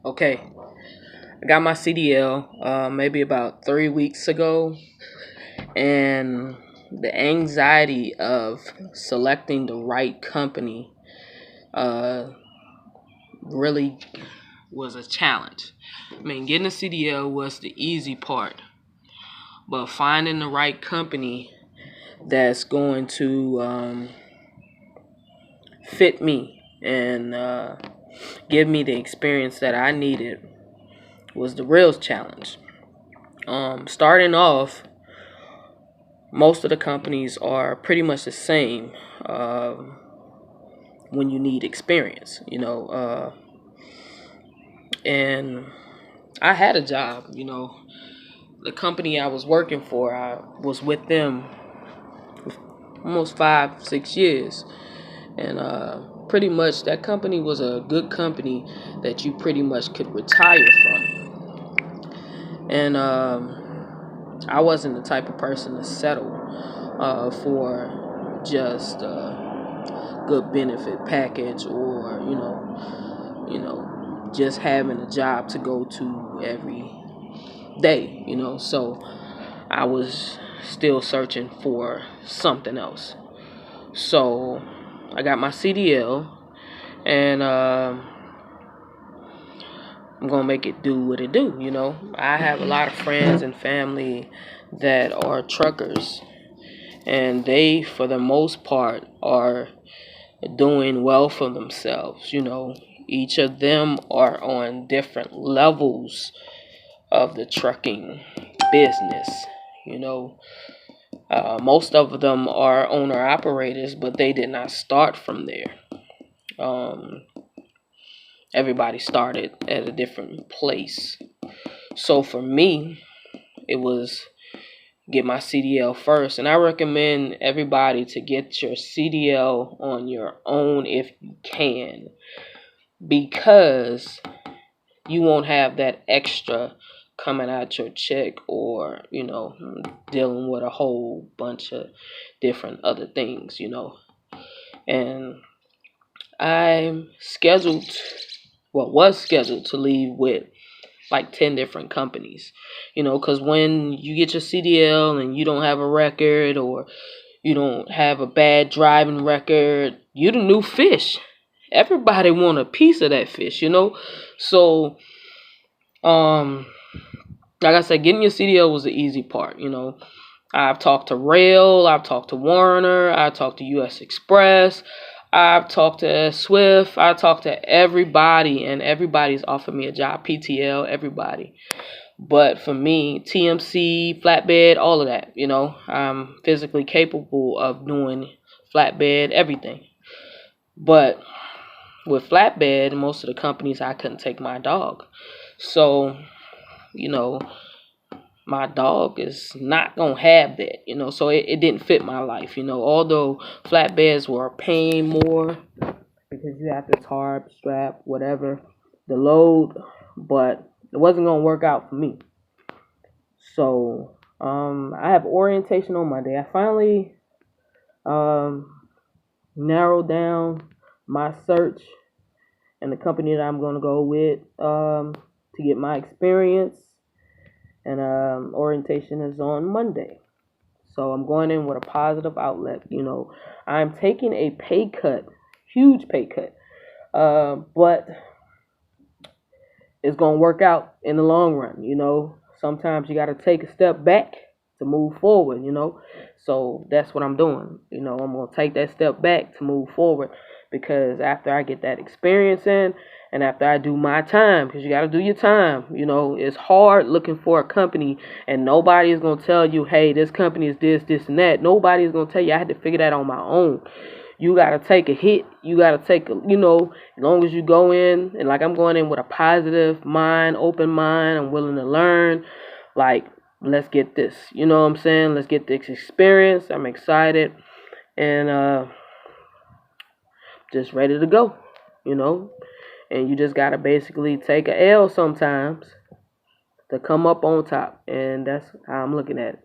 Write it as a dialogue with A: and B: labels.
A: Okay, I got my CDL maybe about 3 weeks ago, and the anxiety of selecting the right company uh, really was a challenge. I mean, getting a CDL was the easy part, but finding the right company that's going to fit me and give me the experience that I needed was the real challenge. Starting off, most of the companies are pretty much the same when you need experience. And I had a job. The company I was working for, I was with them almost 5, 6 years, and pretty much that company was a good company that you pretty much could retire from. And I wasn't the type of person to settle for just good benefit package, or just having a job to go to every day. So I was still searching for something else. So I got my CDL, and I'm gonna make it do what it do. I have a lot of friends and family that are truckers, and they, for the most part, are doing well for themselves. Each of them are on different levels of the trucking business. You know, most of them are owner operators, but they did not start from there. Um, Everybody started at a different place. So for me, it was get my CDL first. And I recommend everybody to get your CDL on your own if you can, because you won't have that extra coming out your check, or dealing with a whole bunch of different other things. And I'm scheduled, was scheduled to leave with like 10 different companies, because when you get your CDL and you don't have a record, or you don't have a bad driving record, you the new fish. Everybody want a piece of that fish. So like I said, getting your CDL was the easy part. I've talked to Rail, I've talked to Warner, I've talked to US Express, I've talked to Swift, I talked to everybody, and everybody's offered me a job. PTL, everybody. But for me, TMC, flatbed, all of that, I'm physically capable of doing flatbed, everything. But with flatbed, most of the companies, I couldn't take my dog. So, my dog is not going to have that, so it didn't fit my life, although flatbeds were paying more because you have to tarp, strap, whatever, the load, but it wasn't going to work out for me. So, I have orientation on Monday. I finally narrowed down my search and the company that I'm going to go with to get my experience. And orientation is on Monday. So I'm going in with a positive outlet. I'm taking a pay cut, huge pay cut. But it's going to work out in the long run. Sometimes you got to take a step back to move forward, So that's what I'm doing. I'm going to take that step back to move forward, because after I get that experience in, and after I do my time, because you got to do your time, it's hard looking for a company, and nobody is going to tell you, hey, this company is this, and that. Nobody is going to tell you. I had to figure that on my own. You got to take a hit. You got to take as long as you go in, and like I'm going in with a positive mind, open mind, I'm willing to learn. Like, let's get this. You know what I'm saying? Let's get this experience. I'm excited, and just ready to go, And you just got to basically take a L sometimes to come up on top. And that's how I'm looking at it.